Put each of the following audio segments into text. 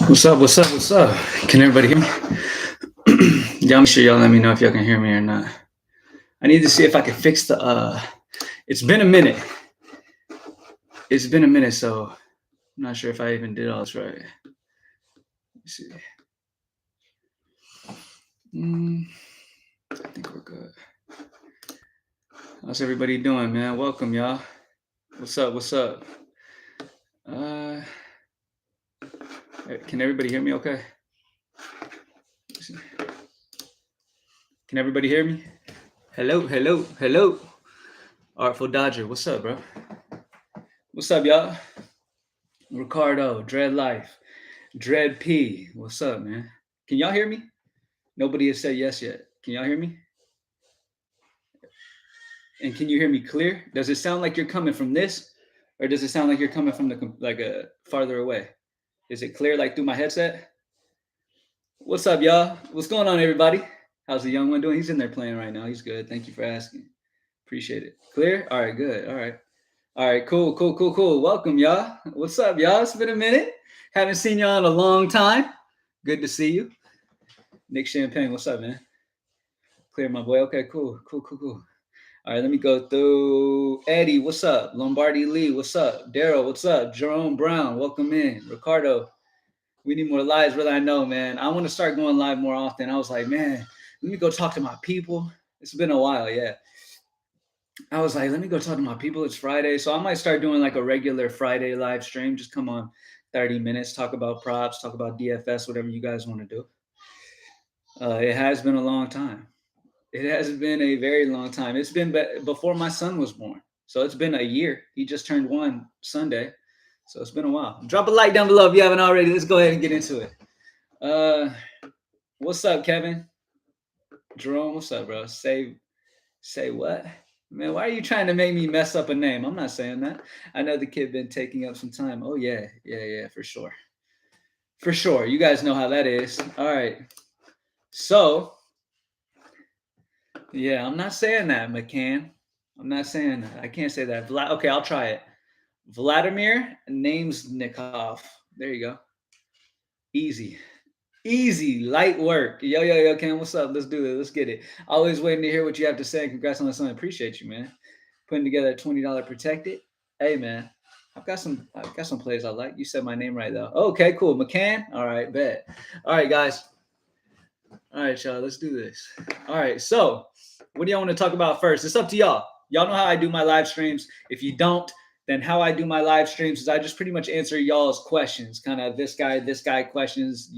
What's up? What's up? What's up? Can everybody hear me? Y'all make sure y'all let me know if y'all can hear me or not. I need to see if I can fix the it's been a minute. It's been a minute, so I'm not sure if I even did all this right. Let's see. I think we're good. How's everybody doing, man? Welcome, y'all. What's up? What's up? Can everybody hear me okay? Can everybody hear me? Hello, hello, hello. Artful Dodger, what's up, bro? What's up, y'all? Ricardo, Dread Life, Dread P, what's up, man? Can y'all hear me? Nobody has said yes yet. Can y'all hear me? And can you hear me clear? Does it sound like you're coming from this, or does it sound like you're coming from the farther away? Is it clear like through my headset? What's up, y'all? What's going on, everybody? How's the young one doing? He's in there playing right now. He's good. Thank you for asking. Appreciate it. Clear? All right, good. All right. All right, cool. Welcome, y'all. What's up, y'all? It's been a minute. Haven't seen y'all in a long time. Good to see you. Nick Champagne, what's up, man? Clear, my boy. Okay, cool. All right, let me go through. Eddie, what's up? Lombardi Lee, what's up? Daryl, what's up? Jerome Brown, welcome in. Ricardo, we need more lives, brother. I know, man. I want to start going live more often. I was like, man, let me go talk to my people. It's been a while, yeah. I was like, let me go talk to my people. It's Friday. So I might start doing like a regular Friday live stream. Just come on 30 minutes, talk about props, talk about DFS, whatever you guys want to do. It has been a long time. It has been a very long time. It's been before my son was born. So it's been a year. He just turned 1 Sunday. So it's been a while. Drop a like down below if you haven't already. Let's go ahead and get into it. What's up, Kevin? Jerome, what's up, bro? Say what? Man, why are you trying to make me mess up a name? I'm not saying that. I know the kid been taking up some time. Oh, yeah, for sure. For sure. You guys know how that is. All right. So, yeah, I'm not saying that, McCann. I'm not saying that. I can't say that. Okay, I'll try it. Vladimir Namesnikov. There you go. Easy, light work. Yo, Cam, what's up? Let's do it. Let's get it. Always waiting to hear what you have to say. Congrats on the son. Appreciate you, man. Putting together a $20 protected. Hey, man, I've got some plays I like. You said my name right though. Okay, cool. McCann. All right, bet. All right, guys. All right, y'all. Let's do this. All right. So, what do y'all want to talk about first? It's up to y'all. Y'all know how I do my live streams. If you don't, then how I do my live streams is I just pretty much answer y'all's questions, kind of this guy questions,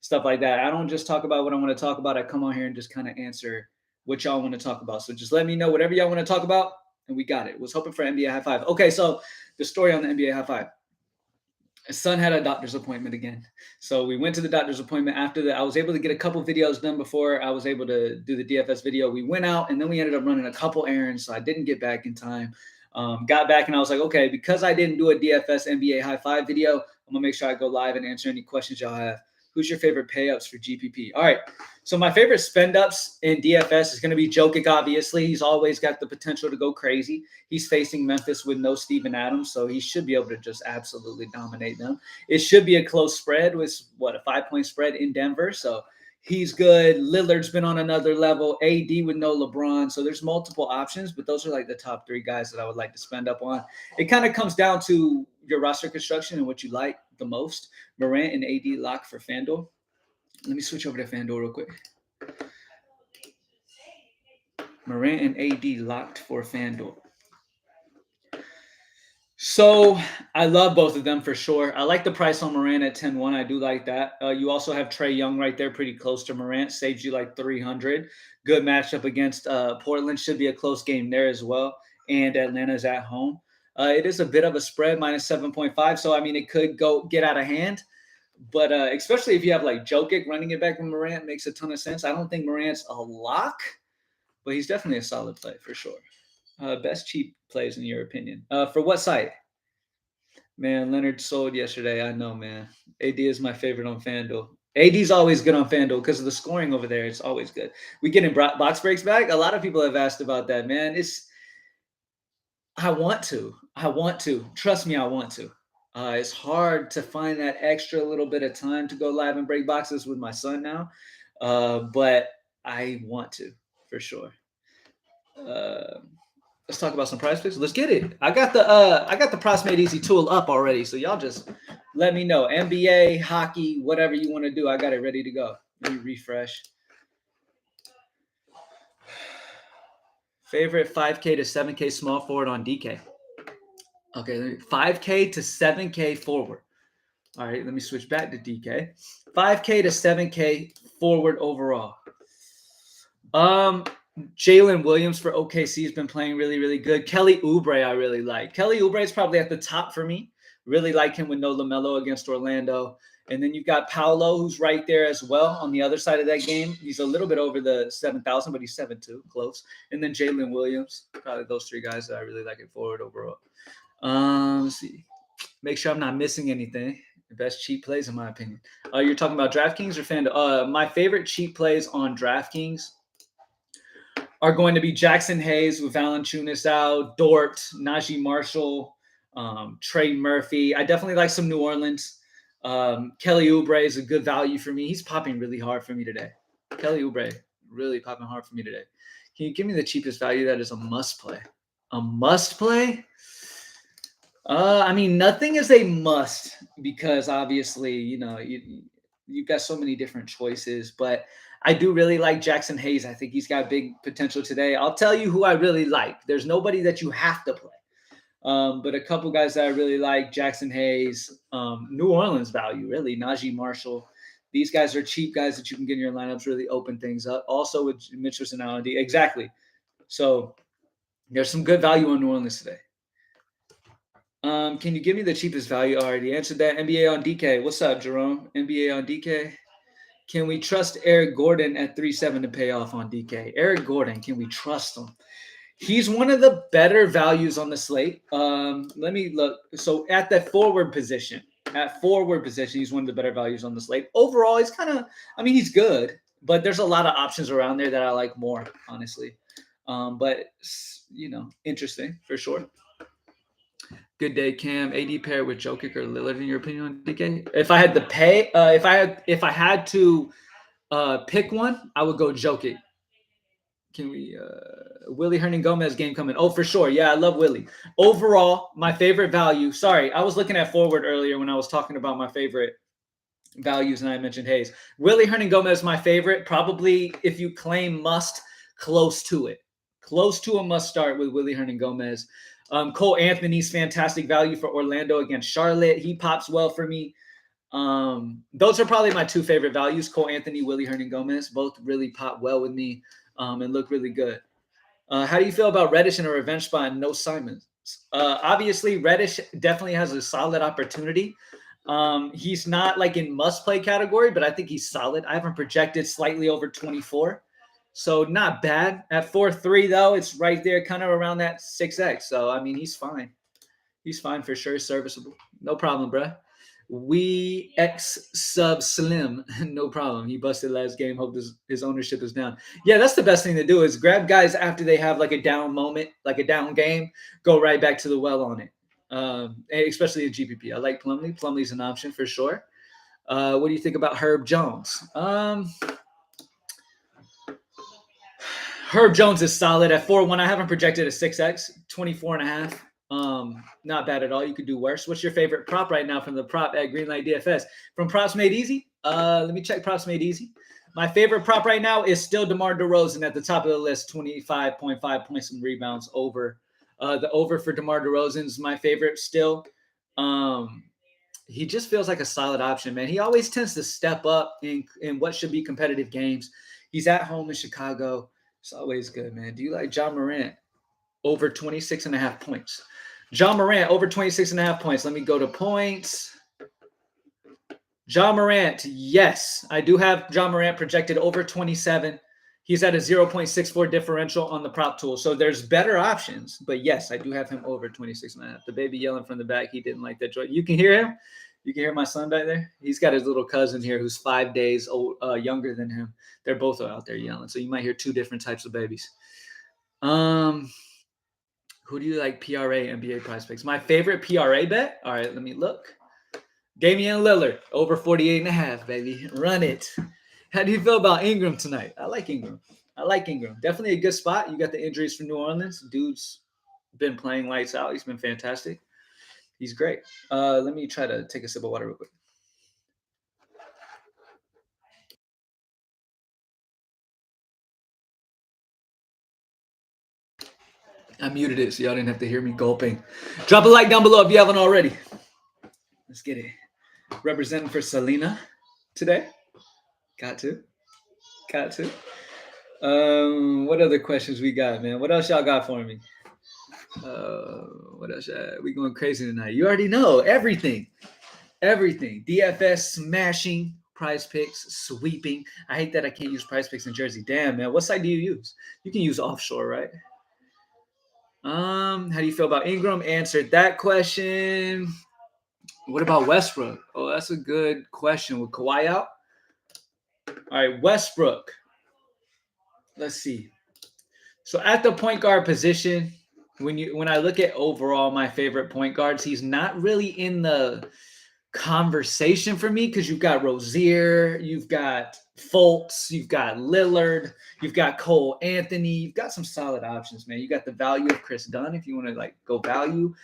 stuff like that. I don't just talk about what I want to talk about. I come on here and just kind of answer what y'all want to talk about. So just let me know whatever y'all want to talk about, and we got it. Was hoping for NBA High Five. Okay, so the story on the NBA High Five. His son had a doctor's appointment again. So we went to the doctor's appointment after that. I was able to get a couple videos done before I was able to do the DFS video. We went out and then we ended up running a couple errands. So I didn't get back in time. Got back and I was like, okay, because I didn't do a DFS NBA High Five video, I'm going to make sure I go live and answer any questions y'all have. Who's your favorite payups for GPP? All right. So my favorite spend ups in DFS is going to be Jokic, obviously. He's always got the potential to go crazy. He's facing Memphis with no Steven Adams, so he should be able to just absolutely dominate them. It should be a close spread with, a 5-point spread in Denver. So he's good. Lillard's been on another level. AD with no LeBron. So there's multiple options, but those are like the top 3 guys that I would like to spend up on. It kind of comes down to your roster construction and what you like the most. Morant and AD lock for Fanduel. Let me switch over to Fanduel real quick. Morant and AD locked for Fanduel. So I love both of them for sure. I like the price on Morant at 10-1. I do like that. You also have Trae Young right there, pretty close to Morant. Saves you like 300. Good matchup against Portland. Should be a close game there as well. And Atlanta's at home. It is a bit of a spread, minus 7.5. So, I mean, it could get out of hand. But especially if you have like Jokic running it back with Morant, makes a ton of sense. I don't think Morant's a lock, but he's definitely a solid play for sure. Best cheap plays in your opinion. For what site? Man, Leonard sold yesterday. I know, man. AD is my favorite on FanDuel. AD's always good on FanDuel because of the scoring over there. It's always good. We getting box breaks back. A lot of people have asked about that, man. I want to. Trust me, I want to. It's hard to find that extra little bit of time to go live and break boxes with my son now, but I want to for sure. Uh, let's talk about some prize picks. Let's get it. I got the Props Made Easy tool up already, so y'all just let me know. NBA, hockey, whatever you want to do, I got it ready to go. Let me refresh. Favorite 5K to 7K small forward on DK. Okay, 5K to 7K forward. All right, let me switch back to DK. 5K to 7K forward overall. Jalen Williams for OKC has been playing really, really good. Kelly Oubre, I really like. Kelly Oubre is probably at the top for me. Really like him with no LaMelo against Orlando. And then you've got Paolo, who's right there as well on the other side of that game. He's a little bit over the 7,000, but he's 7'2", close. And then Jalen Williams, probably those three guys that I really like it forward overall. Let's see. Make sure I'm not missing anything. The best cheap plays, in my opinion. You're talking about DraftKings or Fanduel? My favorite cheap plays on DraftKings are going to be Jackson Hayes with Valanciunas out, Dort, Najee Marshall, Trey Murphy. I definitely like some New Orleans. Kelly Oubre is a good value for me. He's popping really hard for me today. Kelly Oubre, really popping hard for me today. Can you give me the cheapest value that is a must play? A must play? I mean, nothing is a must because obviously, you've got so many different choices, but I do really like Jackson Hayes. I think he's got big potential today. I'll tell you who I really like. There's nobody that you have to play. But a couple guys that I really like, Jackson Hayes, New Orleans value, really, Najee Marshall. These guys are cheap guys that you can get in your lineups, really open things up. Also with Mitchell's analogy. Exactly. So there's some good value on New Orleans today. Can you give me the cheapest value? Already answered that. NBA on DK. What's up, Jerome? NBA on DK. Can we trust Eric Gordon at 3.7 to pay off on DK? Eric Gordon, can we trust him? He's one of the better values on the slate. Let me look. So at that forward position, he's one of the better values on the slate. Overall, he's he's good, but there's a lot of options around there that I like more, honestly. But interesting for sure. Good day, Cam. AD pair with Jokic or Lillard in your opinion on DK? If I had to pay, if I had to pick one, I would go Jokic. Can we Willie Hernan Gomez game coming? Oh, for sure. Yeah, I love Willie. Overall, my favorite value. Sorry, I was looking at forward earlier when I was talking about my favorite values and I mentioned Hayes. Willie Hernan Gomez, my favorite. Probably if you claim must, close to it. Close to a must start with Willie Hernan Gomez. Cole Anthony's fantastic value for Orlando against Charlotte. He pops well for me. Those are probably my two favorite values. Cole Anthony, Willie Hernan Gomez, both really pop well with me and look really good. How do you feel about Reddish in a revenge spot and no Simons? Obviously, Reddish definitely has a solid opportunity. He's not like in must-play category, but I think he's solid. I have him projected slightly over 24. So not bad. At 4.3, though, it's right there kind of around that 6X. So, I mean, he's fine. He's fine for sure. Serviceable. No problem, bruh. We X sub slim, no problem. He busted last game. Hope his ownership is down. Yeah, that's the best thing to do is grab guys after they have like a down moment, like a down game, go right back to the well on it. Especially in GPP. I like Plumlee. Plumlee's an option for sure. What do you think about Herb Jones? Herb Jones is solid at 4.1. I haven't projected a 6X, 24.5. Not bad at all. You could do worse. What's your favorite prop right now from the prop at Greenlight DFS? From Props Made Easy? Let me check Props Made Easy. My favorite prop right now is still DeMar DeRozan at the top of the list, 25.5 points and rebounds over. The over for DeMar DeRozan is my favorite still. He just feels like a solid option, man. He always tends to step up in what should be competitive games. He's at home in Chicago. It's always good, man. Do you like John Morant? Over 26.5 points. John Morant, over 26.5 points. Let me go to points. John Morant, yes. I do have John Morant projected over 27. He's at a 0.64 differential on the prop tool. So there's better options. But yes, I do have him over 26.5. The baby yelling from the back. He didn't like that joy. You can hear him? You can hear my son back there? He's got his little cousin here who's 5 days old, younger than him. They're both out there yelling. So you might hear two different types of babies. Who do you like PRA NBA prize picks? My favorite PRA bet. All right, let me look. Damian Lillard over 48.5, baby. Run it. How do you feel about Ingram tonight? I like Ingram. Definitely a good spot. You got the injuries from New Orleans. Dude's been playing lights out. He's been fantastic. He's great. Let me try to take a sip of water real quick. I muted it so y'all didn't have to hear me gulping. Drop a like down below if you haven't already. Let's get it. Representing for Selena today. Got to. What other questions we got, man? What else y'all got for me? What else? We going crazy tonight. You already know everything. DFS smashing, prize picks, sweeping. I hate that I can't use prize picks in Jersey. Damn, man. What site do you use? You can use offshore, right? How do you feel about Ingram? Answered that question. What about Westbrook? Oh, that's a good question. With Kawhi out? All right, Westbrook. Let's see. So at the point guard position, when I look at overall my favorite point guards, he's not really in the conversation for me because you've got Rozier, you've got Fultz, you've got Lillard, you've got Cole Anthony, you've got some solid options, man. You got the value of Chris Dunn if you want to like go value.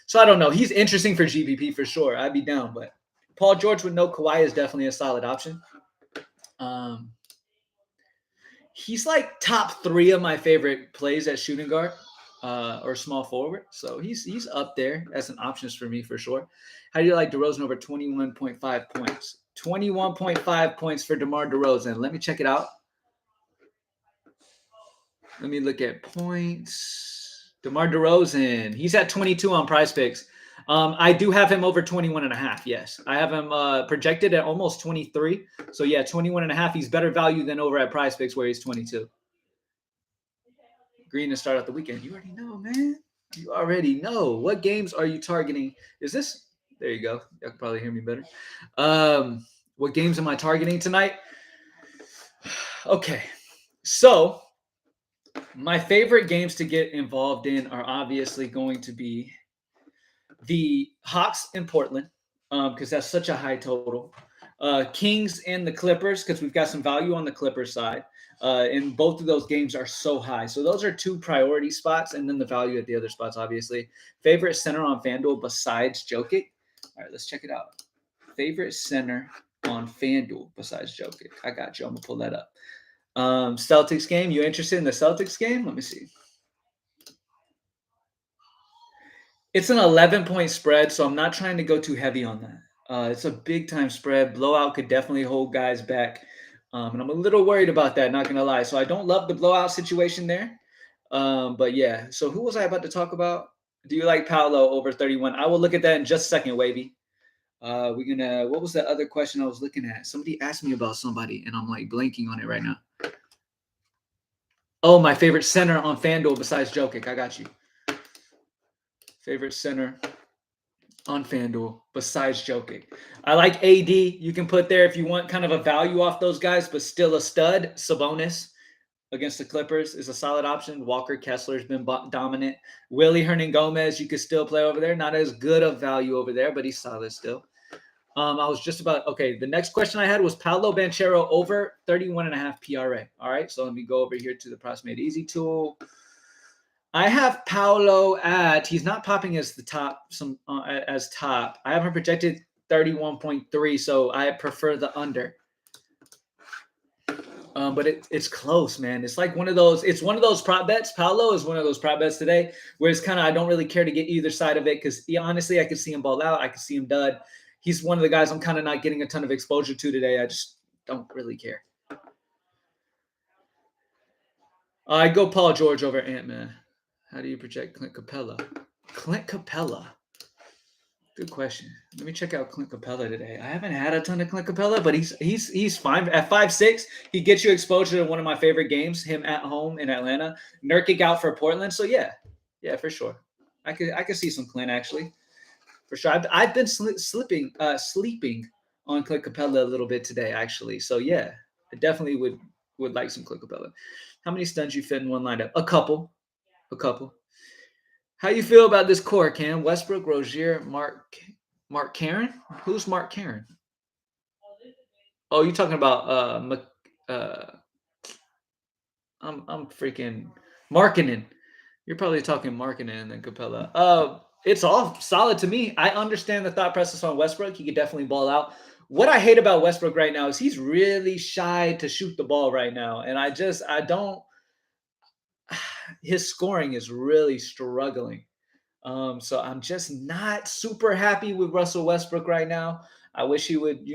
So I don't know. He's interesting for GPP for sure. I'd be down, but Paul George with no Kawhi is definitely a solid option. He's like top 3 of my favorite plays at shooting guard or small forward. So he's up there as an options for me for sure. How do you like DeRozan over 21.5 points? 21.5 points for DeMar DeRozan. Let me check it out. Let me look at points. DeMar DeRozan. He's at 22 on prize picks. I do have him over 21.5. Yes. I have him projected at almost 23. So yeah, 21.5. He's better value than over at prize picks where he's 22. Green to start out the weekend. You already know, man. You already know. What games are you targeting? Is this? There you go. Y'all can probably hear me better. What games am I targeting tonight? Okay. So my favorite games to get involved in are obviously going to be the Hawks in Portland, because that's such a high total. Kings and the Clippers, because we've got some value on the Clippers side. And both of those games are so high. So those are 2 priority spots, and then the value at the other spots, obviously. Favorite center on FanDuel besides Jokic? All right, let's check it out. Favorite center on FanDuel besides Jokic. I got you. I'm going to pull that up. Celtics game. You interested in the Celtics game? Let me see. It's an 11-point spread, so I'm not trying to go too heavy on that. It's a big-time spread. Blowout could definitely hold guys back. And I'm a little worried about that, not going to lie. So I don't love the blowout situation there. But yeah, so who was I about to talk about? Do you like Paolo over 31? I will look at that in just a second, Wavy. What was the other question I was looking at? Somebody asked me about somebody, and I'm like blanking on it right now. Oh, my favorite center on FanDuel besides Jokic. I got you. Favorite center on FanDuel besides Jokic. I like AD. You can put there if you want kind of a value off those guys, but still a stud. Sabonis against the Clippers is a solid option. Walker Kessler's been dominant. Willie Hernan-Gomez, you could still play over there. Not as good of value over there, but he's solid still. I was just about, okay, the next question I had was Paolo Banchero over 31.5 PRA. All right, so let me go over here to the Price Made Easy tool. I have Paolo at, he's not popping as the top, as top. I have him projected 31.3, so I prefer the under. But it's close, man. It's like one of those prop bets. Paolo is one of those prop bets today where it's kind of, I don't really care to get either side of it because honestly, I could see him ball out. I could see him dud. He's one of the guys I'm kind of not getting a ton of exposure to today. I just don't really care. I go Paul George over Ant-Man. How do you project Clint Capella? Clint Capella. Good question. Let me check out Clint Capella today. I haven't had a ton of Clint Capella, but he's fine. At 5'6", he gets you exposure to one of my favorite games, him at home in Atlanta. Nurkic out for Portland. So yeah, for sure. I could see some Clint actually. For sure. I've been sleeping on Clint Capella a little bit today, actually. So yeah, I definitely would like some Clint Capella. How many stuns you fit in one lineup? A couple. How you feel about this core, Cam? Westbrook, Rozier, Mark Karen? Who's Mark Karen? Oh, you talking about uh I'm freaking marketing. You're probably talking marketing and then Capella. It's all solid to me. I understand the thought process on Westbrook. He could definitely ball out. What I hate about Westbrook right now is he's really shy to shoot the ball right now. And I don't his scoring is really struggling. So I'm just not super happy with Russell Westbrook right now. I wish he would,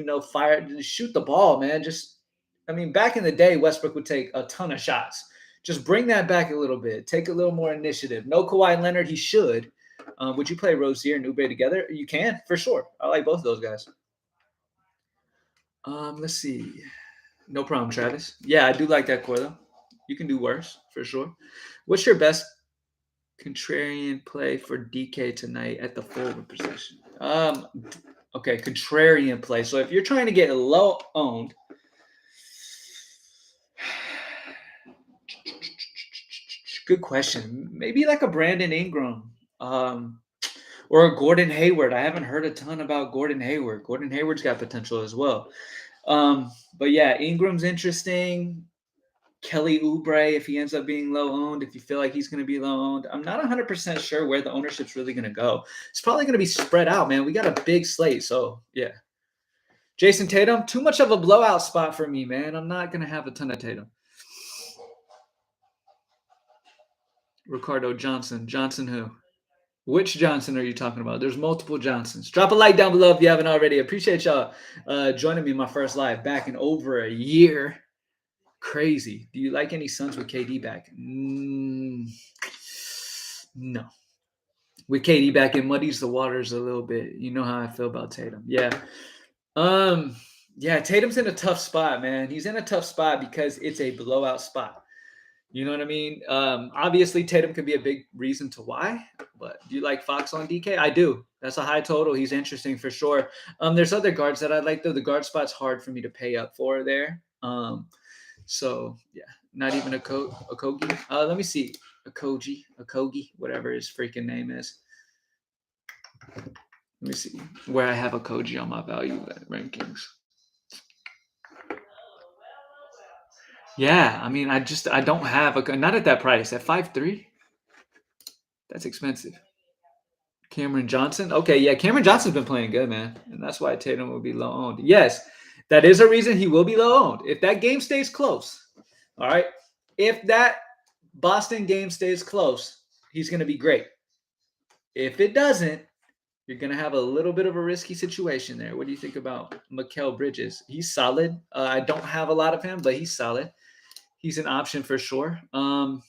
shoot the ball, man. I mean, back in the day, Westbrook would take a ton of shots. Just bring that back a little bit. Take a little more initiative. No Kawhi Leonard, he should. Would you play Rozier and Oubre together? You can, for sure. I like both of those guys. Let's see. No problem, Travis. Yeah, I do like that core, though. You can do worse, for sure. What's your best contrarian play for DK tonight at the forward position? Okay, contrarian play. So if you're trying to get low owned, good question. Maybe like a Brandon Ingram, or a Gordon Hayward. I haven't heard a ton about Gordon Hayward. Gordon Hayward's got potential as well. But yeah, Ingram's interesting. Kelly Oubre, if he ends up being low owned, if you feel like he's going to be low owned, I'm not 100% sure where the ownership's really going to go. It's probably going to be spread out, man. We got a big slate. So, yeah. Jason Tatum, too much of a blowout spot for me, man. I'm not going to have a ton of Tatum. Ricardo Johnson. Johnson who? Which Johnson are you talking about? There's multiple Johnsons. Drop a like down below if you haven't already. Appreciate y'all joining me in my first live back in over a year. Crazy. Do you like any Suns with KD back? No. With KD back, it muddies the waters a little bit. You know how I feel about Tatum. Yeah. Yeah, Tatum's in a tough spot, man. He's in a tough spot because it's a blowout spot. You know what I mean? Obviously, Tatum could be a big reason to why, but do you like Fox on DK? I do. That's a high total. He's interesting for sure. There's other guards that I like, though. The guard spot's hard for me to pay up for there. So, yeah, not even a Kogi. Let me see. A Kogi, whatever his freaking name is. Let me see where I have a Koji on my value rankings. Yeah, I mean, I don't have not at that price at 5'3". That's expensive. Cameron Johnson. Okay, yeah, Cameron Johnson's been playing good, man, and that's why Tatum will be low owned. Yes, that is a reason he will be low owned if that game stays close. All right, if that Boston game stays close, he's going to be great. If it doesn't, you're going to have a little bit of a risky situation there. What do you think about Mikal Bridges? He's solid. I don't have a lot of him, but he's solid. He's an option for sure. I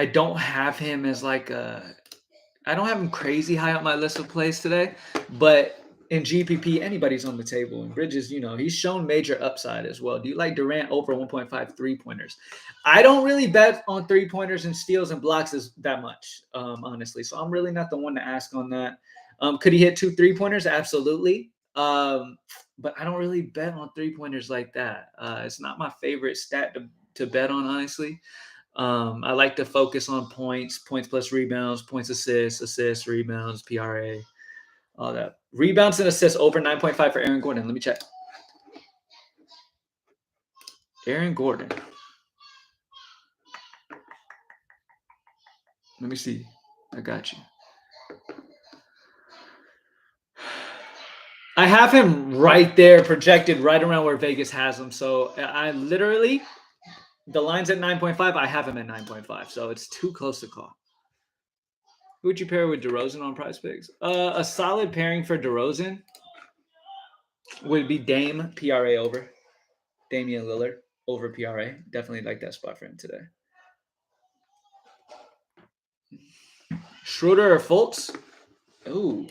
don't have him as I don't have him crazy high up my list of plays today, but in GPP, anybody's on the table. And Bridges, he's shown major upside as well. Do you like Durant over 1.5 3-pointers? I don't really bet on 3-pointers and steals and blocks that much, honestly. So I'm really not the one to ask on that. Could he hit 2 3-pointers? Absolutely. But I don't really bet on 3-pointers like that. It's not my favorite stat to bet on, honestly. I like to focus on points plus rebounds, points, assists, rebounds, PRA, all that. Rebounds and assists over 9.5 for Aaron Gordon. Let me check. Aaron Gordon. Let me see. I got you. I have him right there, projected right around where Vegas has him. So I literally, the line's at 9.5. I have him at 9.5. So it's too close to call. Who would you pair with DeRozan on Prize Picks? A solid pairing for DeRozan would be Dame PRA over. Damian Lillard over PRA. Definitely like that spot for him today. Schroeder or Fultz? Ooh,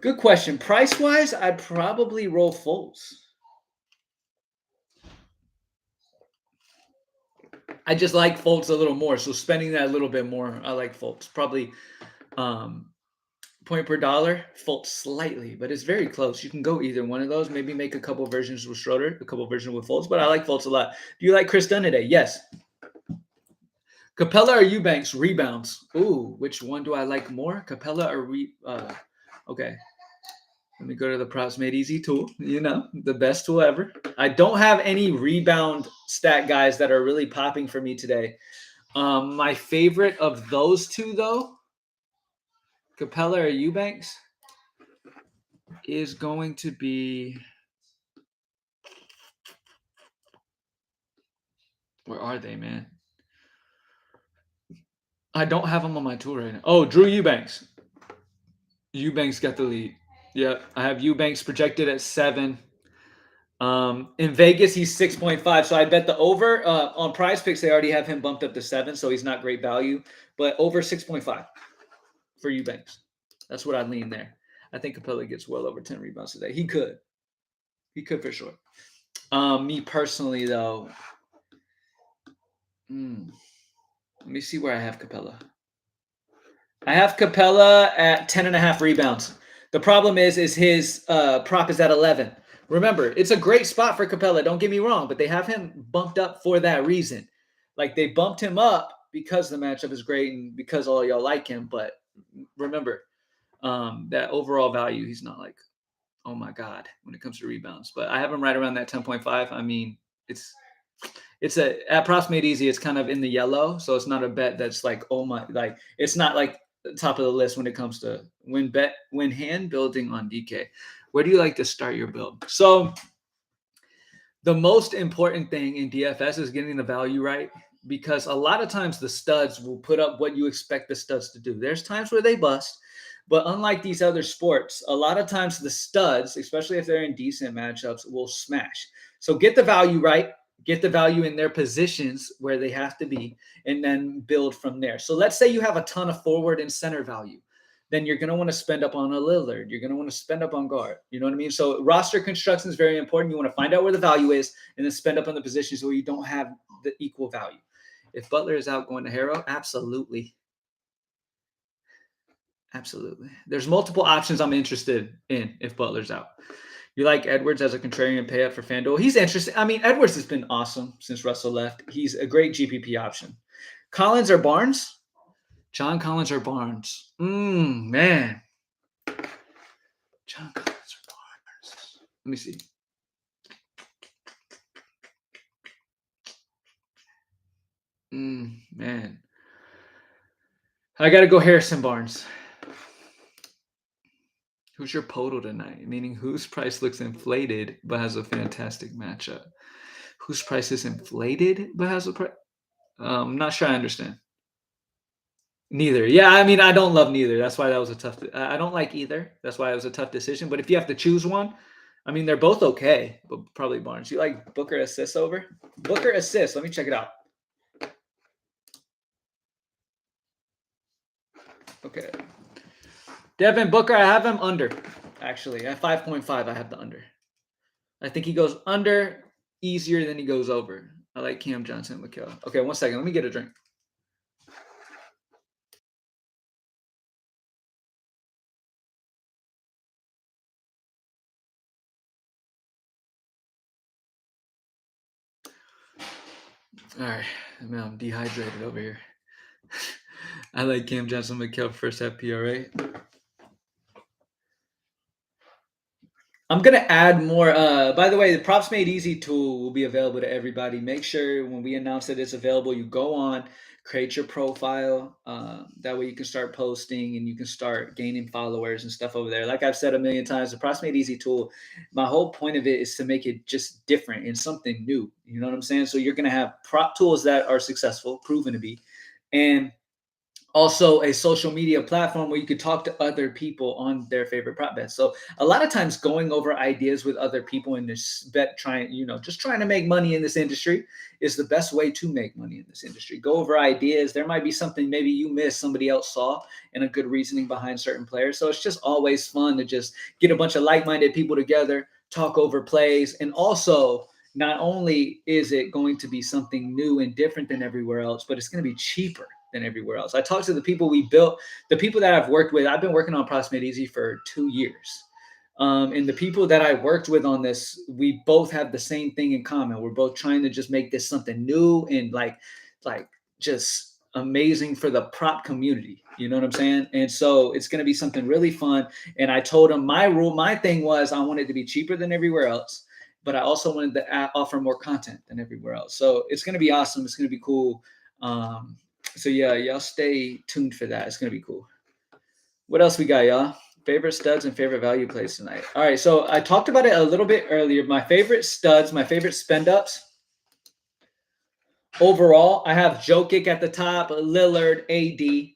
good question. Price-wise, I'd probably roll Fultz. I just like Fultz a little more, so spending that a little bit more, I like Fultz. Probably point per dollar, Fultz slightly, but it's very close. You can go either one of those. Maybe make a couple versions with Schroeder, a couple versions with Fultz, but I like Fultz a lot. Do you like Chris Dunn today? Yes. Capella or Eubanks rebounds? Ooh, which one do I like more? Capella or okay. Let me go to the props made easy tool. You know, the best tool ever. I don't have any rebound stat guys that are really popping for me today. My favorite of those two, though, Capella or Eubanks, is going to be. Where are they, man? I don't have them on my tool right now. Oh, Drew Eubanks. Eubanks got the lead. Yeah, I have Eubanks projected at 7. In Vegas, he's 6.5. So I bet the over on Prize Picks. They already have him bumped up to 7, so he's not great value. But over 6.5 for Eubanks. That's what I lean there. I think Capella gets well over 10 rebounds today. He could. He could for sure. Me personally, though, let me see where I have Capella. I have Capella at 10.5 rebounds. The problem is his prop is at 11. Remember, it's a great spot for Capella. Don't get me wrong, but they have him bumped up for that reason. Like they bumped him up because the matchup is great and because all y'all like him. But remember, that overall value, he's not like, oh my god, when it comes to rebounds. But I have him right around that 10.5. I mean, it's a at props made easy. It's kind of in the yellow, so it's not a bet that's like oh my like it's not like the top of the list when it comes to when hand building on DK. Where do you like to start your build? So the most important thing in DFS is getting the value right because a lot of times the studs will put up what you expect the studs to do. There's times where they bust, but unlike these other sports, a lot of times the studs, especially if they're in decent matchups, will smash. So get the value right, get the value in their positions where they have to be, and then build from there. So let's say you have a ton of forward and center value. Then you're going to want to spend up on a Lillard. You're going to want to spend up on guard. You know what I mean? So roster construction is very important. You want to find out where the value is and then spend up on the positions where you don't have the equal value. If Butler is out going to Harrow, absolutely. Absolutely. There's multiple options I'm interested in if Butler's out. You like Edwards as a contrarian payout for Fanduel? He's interesting. I mean, Edwards has been awesome since Russell left. He's a great GPP option. Collins or Barnes? John Collins or Barnes? Man. John Collins or Barnes? Let me see. Man. I got to go Harrison Barnes. Who's your podal tonight? Meaning whose price looks inflated but has a fantastic matchup? Whose price is inflated but has a price? I'm not sure I understand. Neither. Yeah, I mean, I don't love neither. That's why that was a tough. I don't like either. That's why it was a tough decision. But if you have to choose one, I mean, they're both okay, but probably Barnes. You like Booker assists over? Booker assists. Let me check it out. Okay. Devin Booker, I have him under. Actually, at 5.5, I have the under. I think he goes under easier than he goes over. I like Cam Johnson, Mikhail. Okay, 1 second. Let me get a drink. All right, man, I'm dehydrated over here. I like Cam Johnson, Mikhail first half PRA. I'm gonna add more. By the way, the Props Made Easy tool will be available to everybody. Make sure when we announce that it's available, you go on, create your profile. That way you can start posting and you can start gaining followers and stuff over there. Like I've said a million times, the Props Made Easy tool. My whole point of it is to make it just different and something new. You know what I'm saying? So you're gonna have prop tools that are successful, proven to be, and also a social media platform where you could talk to other people on their favorite prop bets. So a lot of times going over ideas with other people in this bet, just trying to make money in this industry is the best way to make money in this industry. Go over ideas. There might be something maybe you missed, somebody else saw, and a good reasoning behind certain players. So it's just always fun to just get a bunch of like-minded people together, talk over plays, and also not only is it going to be something new and different than everywhere else, but it's going to be cheaper than everywhere else. I talked to the people we built, the people that I've worked with. I've been working on Props Made Easy for 2 years. And the people that I worked with on this, we both have the same thing in common. We're both trying to just make this something new and like just amazing for the prop community. You know what I'm saying? And so it's going to be something really fun. And I told him my thing was I wanted to be cheaper than everywhere else, but I also wanted to offer more content than everywhere else. So it's going to be awesome. It's going to be cool. So yeah, y'all stay tuned for that. It's going to be cool. What else we got, y'all? Favorite studs and favorite value plays tonight. All right, so I talked about it a little bit earlier. My favorite studs, my favorite spend ups. Overall, I have Jokic at the top, Lillard, AD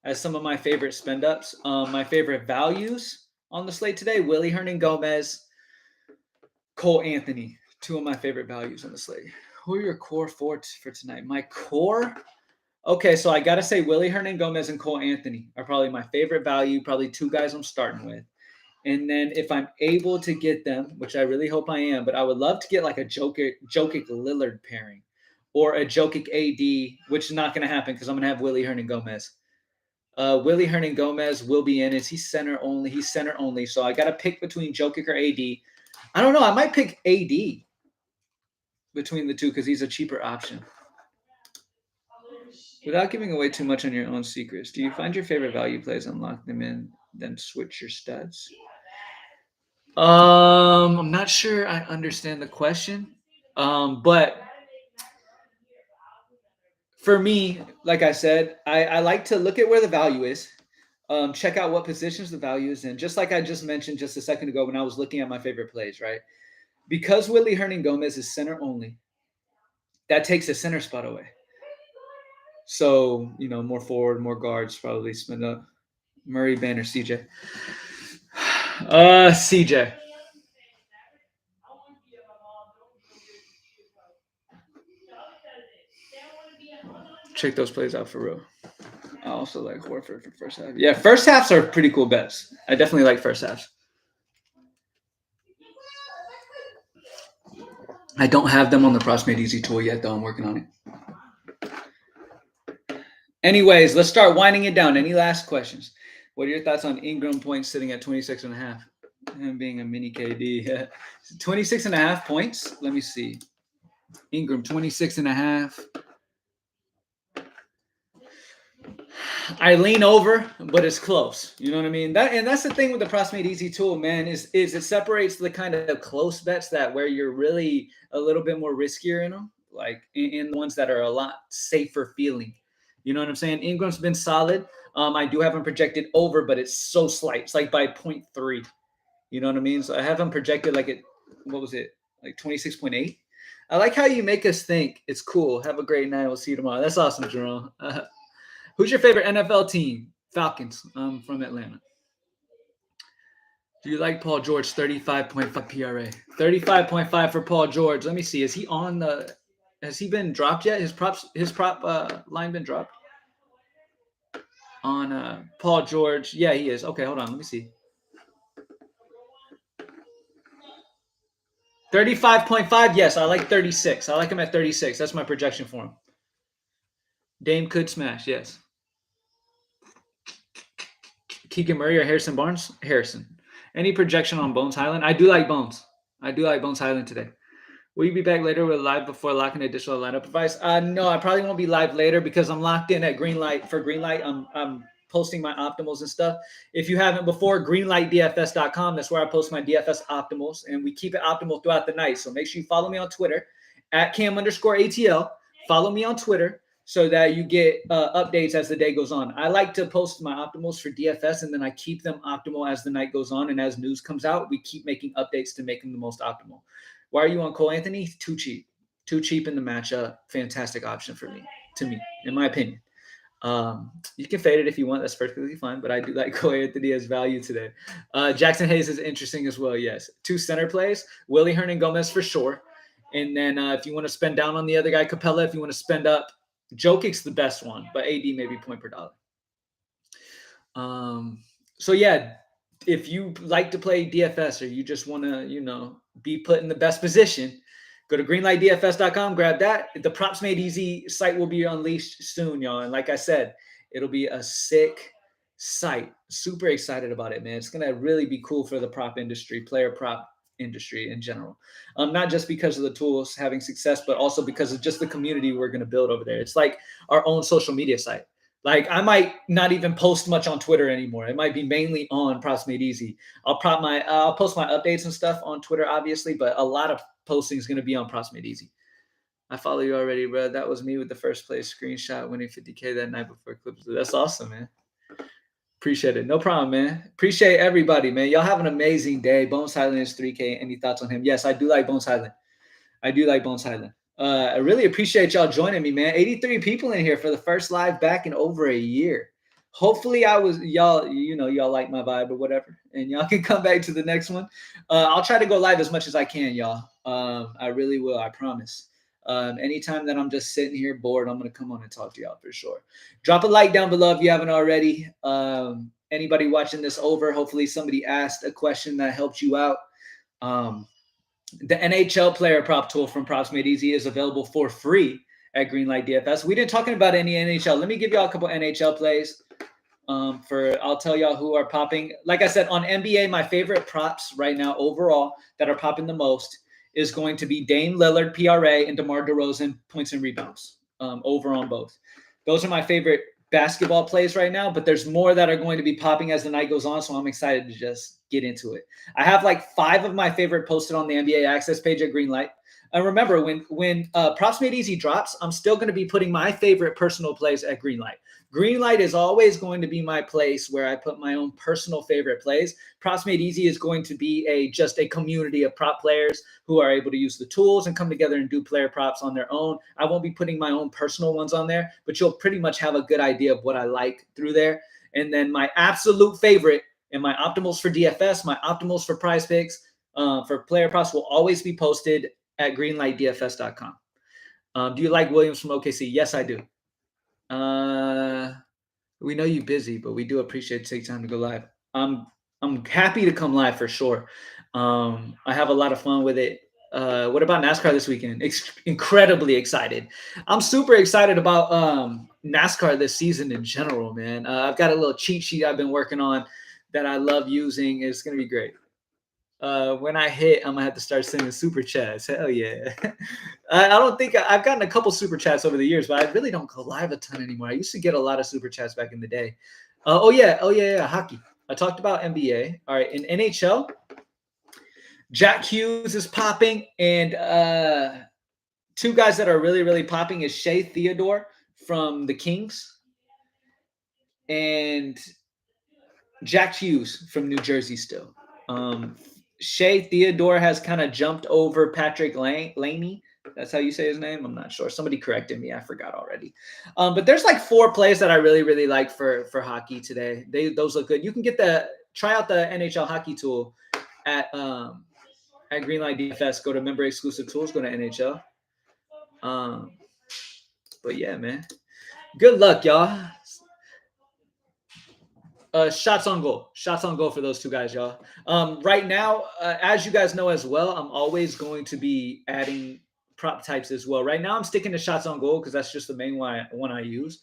as some of my favorite spend ups. My favorite values on the slate today: Willie Hernan Gomez, Cole Anthony. Two of my favorite values on the slate. Who are your core for tonight? My core. Okay, so I gotta say Willie Hernan Gomez and Cole Anthony are probably my favorite value. Probably two guys I'm starting with. And then if I'm able to get them, which I really hope I am, but I would love to get like a Jokic Lillard pairing or a Jokic AD, which is not going to happen because I'm going to have Willie Hernan Gomez. Willie Hernan Gomez will be in. He's center only. He's center only. So I got to pick between Jokic or AD. I don't know. I might pick AD between the two because he's a cheaper option. Without giving away too much on your own secrets, do you find your favorite value plays and lock them in, then switch your studs? I'm not sure I understand the question. But for me, like I said, I like to look at where the value is. Check out what positions the value is in. Just like I just mentioned just a second ago when I was looking at my favorite plays, right? Because Willie Hernan Gomez is center only, that takes a center spot away. So, more forward, more guards probably spend up. Murray, Banner, CJ. CJ. Check those plays out for real. I also like Horford for first half. Yeah, first halves are pretty cool bets. I definitely like first halves. I don't have them on the Props Made Easy tool yet, though. I'm working on it. Anyways, let's start winding it down. Any last questions? What are your thoughts on Ingram points sitting at 26.5? Him being a mini KD. 26.5 points. Let me see. Ingram, 26.5. I lean over, but it's close. You know what I mean? That's the thing with the Props Made Easy tool, man, is it separates the kind of close bets that where you're really a little bit more riskier in them, like in the ones that are a lot safer feeling. You know what I'm saying? Ingram's been solid. I do have him projected over, but it's so slight. It's like by 0.3. You know what I mean? So I have him projected like what was it? Like 26.8. I like how you make us think. It's cool. Have a great night. We'll see you tomorrow. That's awesome, Jerome. Who's your favorite NFL team? Falcons. I'm from Atlanta. Do you like Paul George? 35.5 PRA. 35.5 for Paul George. Let me see. Is he on the? Has he been dropped yet? His prop line been dropped on Paul George. Yeah, he is. Okay, hold on. Let me see. 35.5. Yes, I like 36. I like him at 36. That's my projection for him. Dame could smash. Yes. Keegan Murray or Harrison Barnes? Harrison. Any projection on Bones Highland? I do like Bones. I do like Bones Highland today. Will you be back later with live before locking additional lineup advice? No, I probably won't be live later because I'm locked in at Greenlight. For Greenlight, I'm posting my optimals and stuff. If you haven't before, greenlightdfs.com. That's where I post my DFS optimals, and we keep it optimal throughout the night. So make sure you follow me on Twitter at Cam_ATL. Follow me on Twitter so that you get updates as the day goes on. I like to post my optimals for DFS, and then I keep them optimal as the night goes on. And as news comes out, we keep making updates to make them the most optimal. Why are you on Cole Anthony? Too cheap. Too cheap in the matchup. Fantastic option for me, in my opinion. You can fade it if you want. That's perfectly fine. But I do like Cole Anthony as value today. Jackson Hayes is interesting as well, yes. Two center plays. Willie Hernan Gomez for sure. And then if you want to spend down on the other guy, Capella, if you want to spend up, Jokic's the best one, but AD maybe point per dollar. So, yeah, if you like to play DFS or you just want to, be put in the best position, go to greenlightdfs.com, grab that. The Props Made Easy site will be unleashed soon, y'all. And like I said, it'll be a sick site. Super excited about it, man. It's going to really be cool for the prop industry, player prop industry in general. Not just because of the tools having success, but also because of just the community we're going to build over there. It's like our own social media site. Like I might not even post much on Twitter anymore. It might be mainly on Props Made Easy. I'll post my updates and stuff on Twitter, obviously, but a lot of posting is going to be on Props Made Easy. I follow you already, bro. That was me with the first place screenshot winning 50K that night before Clips. That's awesome, man. Appreciate it. No problem, man. Appreciate everybody, man. Y'all have an amazing day. Bones Highland is 3K. Any thoughts on him? Yes, I do like Bones Highland. I do like Bones Highland. I really appreciate y'all joining me, man. 83 people in here for the first live back in over a year. Hopefully y'all like my vibe or whatever, and y'all can come back to the next one. I'll try to go live as much as I can, y'all. I really will. I promise. Anytime that I'm just sitting here bored, I'm going to come on and talk to y'all for sure. Drop a like down below if you haven't already. Anybody watching this over, hopefully somebody asked a question that helped you out. The NHL player prop tool from Props Made Easy is available for free at Greenlight DFS. We didn't talking about any NHL. Let me give y'all a couple NHL plays. I'll tell y'all who are popping. Like I said, on NBA, my favorite props right now overall that are popping the most is going to be Dame Lillard, PRA, and DeMar DeRozan, points and rebounds, over on both. Those are my favorite basketball plays right now, but there's more that are going to be popping as the night goes on, so I'm excited to just get into it. I have like 5 of my favorite posted on the NBA Access page at Greenlight. And remember, when Props Made Easy drops, I'm still going to be putting my favorite personal plays at Greenlight. Greenlight is always going to be my place where I put my own personal favorite plays. Props Made Easy is going to be just a community of prop players who are able to use the tools and come together and do player props on their own. I won't be putting my own personal ones on there, but you'll pretty much have a good idea of what I like through there. And then my absolute favorite and my optimals for DFS, my optimals for prize picks, for player props will always be posted at greenlightdfs.com. Do you like Williams from OKC? Yes, I do. We know you're busy, but we do appreciate taking time to go live. I'm happy to come live for sure. I have a lot of fun with it. What about NASCAR this weekend? Incredibly excited. I'm super excited about NASCAR this season in general, man. I've got a little cheat sheet I've been working on that I love using. It's going to be great. When I hit, I'm gonna have to start sending super chats. Hell yeah! I don't think I've gotten a couple super chats over the years, but I really don't go live a ton anymore. I used to get a lot of super chats back in the day. Oh yeah, hockey. I talked about NBA. All right, in NHL, Jack Hughes is popping, and 2 guys that are really popping is Shea Theodore from the Kings and Jack Hughes from New Jersey still. Shea Theodore has kind of jumped over Patrick Laney. That's how you say his name. I'm not sure. Somebody corrected me. I forgot already. But there's like 4 plays that I really like for hockey today. Those look good. You can try out the NHL hockey tool at Greenlight DFS. Go to member exclusive tools. Go to NHL. But yeah, man. Good luck, y'all. Shots on goal for those 2 guys, y'all. Right now, as you guys know as well, I'm always going to be adding prop types as well. Right now, I'm sticking to shots on goal because that's just the main one I use.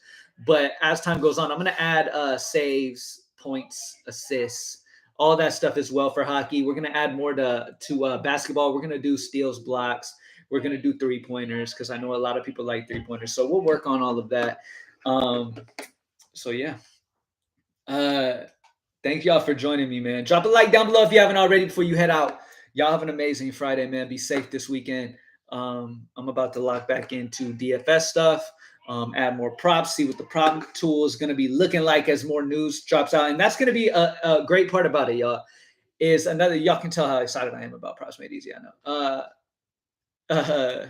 But as time goes on, I'm going to add saves, points, assists, all that stuff as well for hockey. We're going to add more to basketball. We're going to do steals, blocks. We're going to do 3-pointers because I know a lot of people like 3-pointers. So we'll work on all of that. So yeah. Thank y'all for joining me, man. Drop a like down below if you haven't already before you head out. Y'all have an amazing Friday, man. Be safe this weekend. I'm about to lock back into DFS stuff, add more props, see what the prop tool is going to be looking like as more news drops out. And that's going to be a great part about it, y'all. Y'all can tell how excited I am about Props Made Easy. I know.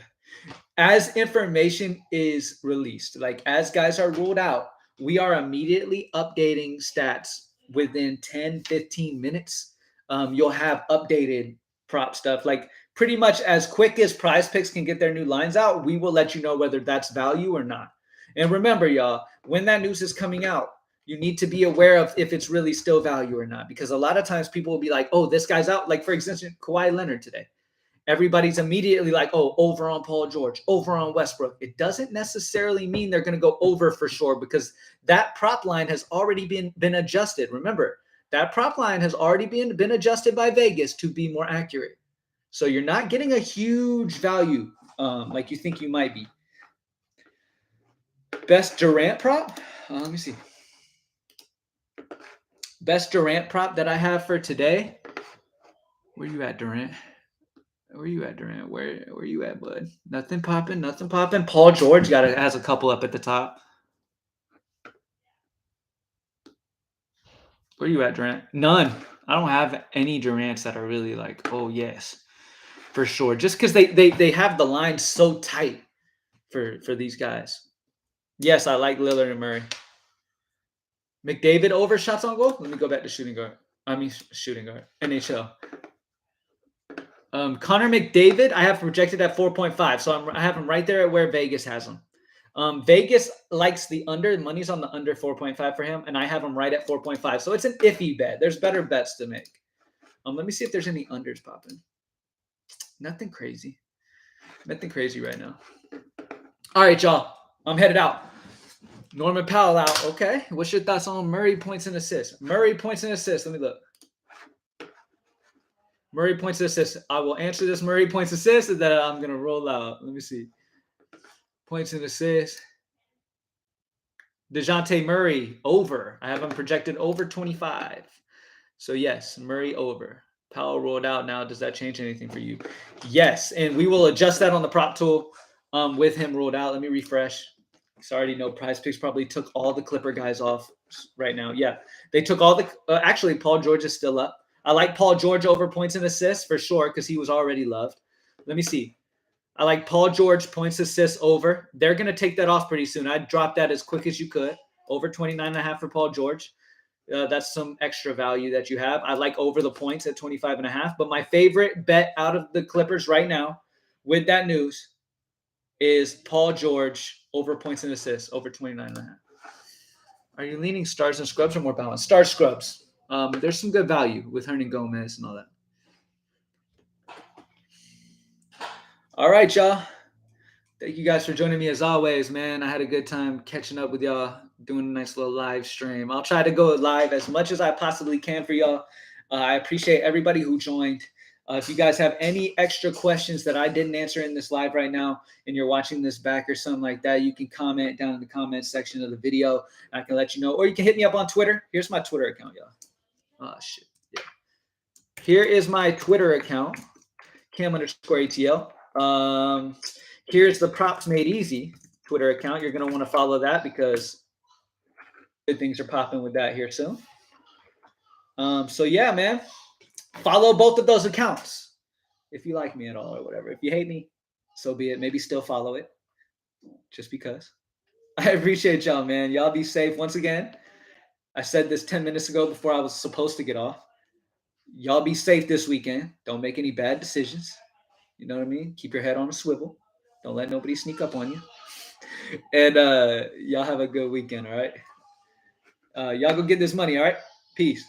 As information is released, like as guys are ruled out, we are immediately updating stats within 10-15 minutes. You'll have updated prop stuff, like pretty much as quick as Prize Picks can get their new lines out. We will let you know whether that's value or not. And remember, y'all, when that news is coming out, you need to be aware of if it's really still value or not, because a lot of times people will be like, oh, this guy's out. Like, for instance, Kawhi Leonard today. Everybody's immediately like, oh, over on Paul George, over on Westbrook. It doesn't necessarily mean they're going to go over for sure, because that prop line has already been adjusted. Remember, that prop line has already been adjusted by Vegas to be more accurate. So you're not getting a huge value like you think you might be. Best Durant prop? Let me see. Best Durant prop that I have for today. Where you at, Durant? Where you at, Durant? Where you at, bud? Nothing popping, nothing popping. Paul George has a couple up at the top. Where you at, Durant? None. I don't have any Durants that are really like, oh yes, for sure. Just because they have the line so tight for these guys. Yes, I like Lillard and Murray. McDavid over shots on goal. Let me go back to shooting guard. I mean shooting guard. NHL. Connor McDavid, I have projected at 4.5, so I have him right there at where Vegas has him. Vegas likes the under. Money's on the under 4.5 for him, and I have him right at 4.5. So it's an iffy bet. There's better bets to make. Let me see if there's any unders popping. Nothing crazy. Nothing crazy right now. All right, y'all. I'm headed out. Norman Powell out. Okay. What's your thoughts on Murray points and assists? Murray points and assists. Let me look. Murray points and assists. I will answer this Murray points and assists that I'm going to roll out. Let me see. Points and assists. DeJounte Murray over. I have him projected over 25. So yes, Murray over. Powell rolled out now. Does that change anything for you? Yes, and we will adjust that on the prop tool with him rolled out. Let me refresh. So I already know Prize Picks probably took all the Clipper guys off right now. Yeah, they took all the actually, Paul George is still up. I like Paul George over points and assists for sure because he was already loved. Let me see. I like Paul George points assists over. They're going to take that off pretty soon. I'd drop that as quick as you could. Over 29.5 for Paul George. That's some extra value that you have. I like over the points at 25.5. But my favorite bet out of the Clippers right now with that news is Paul George over points and assists over 29.5. Are you leaning stars and scrubs or more balanced? Star scrubs. There's some good value with Hernan Gomez and all that. All right, y'all. Thank you guys for joining me as always, man. I had a good time catching up with y'all, doing a nice little live stream. I'll try to go live as much as I possibly can for y'all. I appreciate everybody who joined. If you guys have any extra questions that I didn't answer in this live right now and you're watching this back or something like that, you can comment down in the comments section of the video. And I can let you know. Or you can hit me up on Twitter. Here's my Twitter account, y'all. Oh, shit. Yeah. Here is my Twitter account, Cam_ATL. Here's the Props Made Easy Twitter account. You're going to want to follow that because good things are popping with that here soon. So yeah, man, follow both of those accounts if you like me at all or whatever. If you hate me, so be it. Maybe still follow it just because. I appreciate y'all, man. Y'all be safe. Once again, I said this 10 minutes ago before I was supposed to get off. Y'all be safe this weekend. Don't make any bad decisions. You know what I mean? Keep your head on a swivel. Don't let nobody sneak up on you. And y'all have a good weekend, all right? Y'all go get this money, all right? Peace.